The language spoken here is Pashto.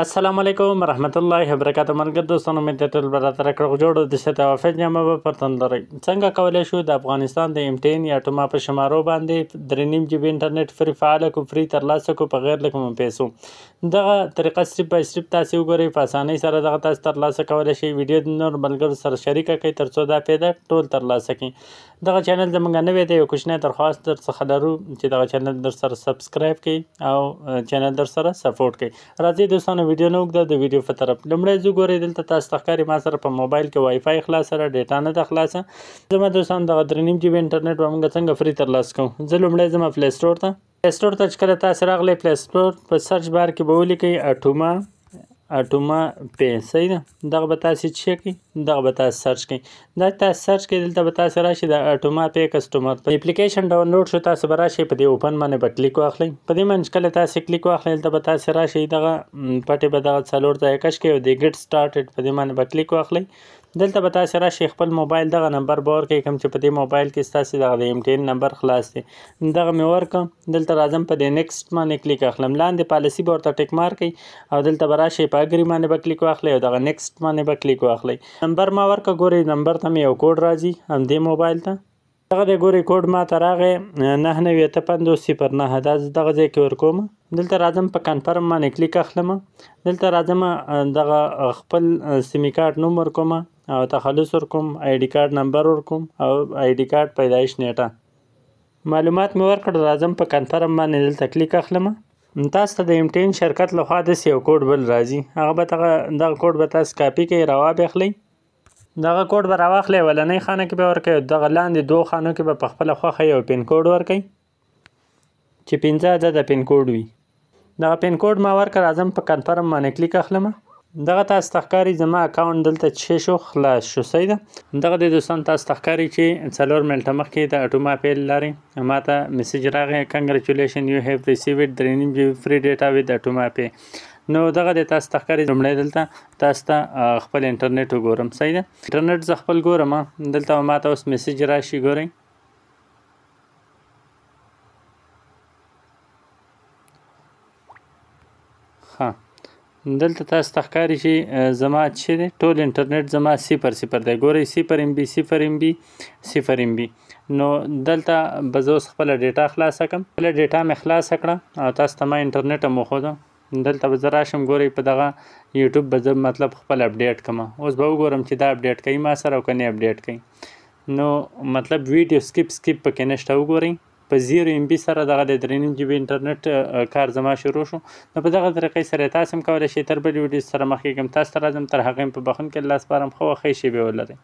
السلام علیکم ورحمت الله وبرکاته. ملګرو دوستانو امید ده ټول به راته راکړه جوړ د شته او جامه به پر تن لرئ. څنګه کولی شو د افغانستان د M10 یا ټوما په شمارو باندې 3.5 GB انټرنیټ فری فعاله کو فری ترلاسه کو په غیر له کوم پیسو. دغه طریقه سټپ بای سټپ تاسو وګورئ، په اسانۍ سره دغه تاسو ترلاسه کولی شئ. ویډیو د نور ملګرو سره شریکه کړئ ترڅو دا پیدا ټول ترلاسه کړئ. دغه چینل زموږ نوی دی، یو کوچنی درخواست در څخه لرو چې دغه چینل در سره سبسکرایب کړئ او چینل در سره سپورټ کړئ. راځئ دوستانو ویډیو نه اوږده د ویډیو په طرف لومړی زه ګورئ دلته تاسو ته ښکاري ما سره په موبایل کې وای فای خلاصه ده، ډیټا نه ده خلاصه. زما دوستانو دغه 3.5 GB انټرنیټ به موږ څنګه فری ترلاسه کوو. زه لومړی ځم پلی سټور ته. پلی سټور ته چې کله تاسو راغلی، پلی سټور په سرچ بار کې به ولیکئ اټوما پی. صحیح ده، دغه به تاسو چې کړئ، دغه به تاسو سرچ کړئ. دا تاسو سرچ کړئ، دلته به تاسو راشي د اټوما پی کسټمر. په اپلیکیشن ډاونلوډ شو، تاسو به راشئ په دې اوپن باندې به کلیک واخلئ. په دې باندې چې کله تاسو کلیک واخلئ، دلته به تاسو راشئ، دغه پټې به دغه 4 ځایه کش کړئ او د ګیټ سټارټډ په دې باندې به کلیک واخلئ. دلته به تاسو راشئ، خپل موبایل دغه نمبر به ورکړئ کوم چې په دې موبایل کې ستاسو دغه د M10 نمبر خلاص دی. دغه مې ورکړم. دلته راځم په دې نیکسټ باندې کلیک اخلم. لاندې پالیسي به ورته ټیک مار کړئ او دلته به راشئ په اګري باندې به کلیک واخلئ او دغه نیکسټ باندې به کلیک واخلئ. نمبر ما ورکړه، ګورئ نمبر ته مې یو کوډ راځي همدې موبایل ته. دغه دی ګورئ کوډ ما ته راغی 998509. دا زه دغه ځای کې ورکوم. دلته راځم په کنفرم باندې کلیک اخلم. دلته راځم دغه خپل سیمي کارت نوم ورکوم او تخلص ورکوم، آی ډي کارت نمبر ورکوم او آی ډي کارت پیدایش نیټه. معلومات مې ورکړل. راځم په کنفرم باندې دلته کلیک اخلم. تاسو ته د M10 شرکت لخوا داسې یو کوډ بل راځي، هغه به دغه کوډ به تاسو کاپي کړئ، راوابخلئ. دغه کوډ به راواخلئ، اولنۍ خانه کې به ورکړئ، دغه لاندې 2 خانو کې به په خپله خوښه یو پین کوډ ورکړئ چې 15 عدده پین کوډ وي. دغه پین کوډ ما ورکړ. راځم په کنفرم باندې کلیک اخلم. دغه تاسو ته ښکاري زما اکاونټ دلته چې شو خلاص شو. صحیح ده. دغه د دوستان تاسو ته ښکاري چې 4 منټه مخکې د اټوما پی لري ما ته میسج راغی، کنګریچولیشن یو هیو ریسیوډ 3.5 GB فری ډیټا وید اټوما پی. نو دغه د تاسو ته ښکاري لومړی دلته تاسو ته خپل انټرنیټ وګورم. صحیح ده، انټرنیټ زه خپل ګورم. دلته ما ته اوس میسج راشي، ګورئ. ښه، دلته تاسو ته ښکاري چې زما چې دی ټول انټرنیټ زما 0 دی. ګورئ 0 MB 0 MB 0 MB. نو دلته به زه اوس خپله ډیټا خلاصه کړم. خپله ډیټا مې خلاصه کړه او تاسو ته ما انټرنیټ هم وښوده. دلته به زه راشم، ګورئ په دغه یوټیوب به زه مطلب خپل اپډیټ کړم. اوس به وګورم چې دا اپډیټ کوي ما سره او که نه اپډیټ کوي. نو مطلب ویډیو سکپ پکې نشته. وګورئ په 0 MB سره دغه د 3.5 GB انټرنیټ کار زما شروع شو. نو په دغه طریقې سره تاسو هم کولی شئ. تر بلې ویډیو سره مخکې کوم تاسو ته راځم، تر هغې په بخښنه کې الله سپارم. ښه وخت ښې شېبې ولرئ.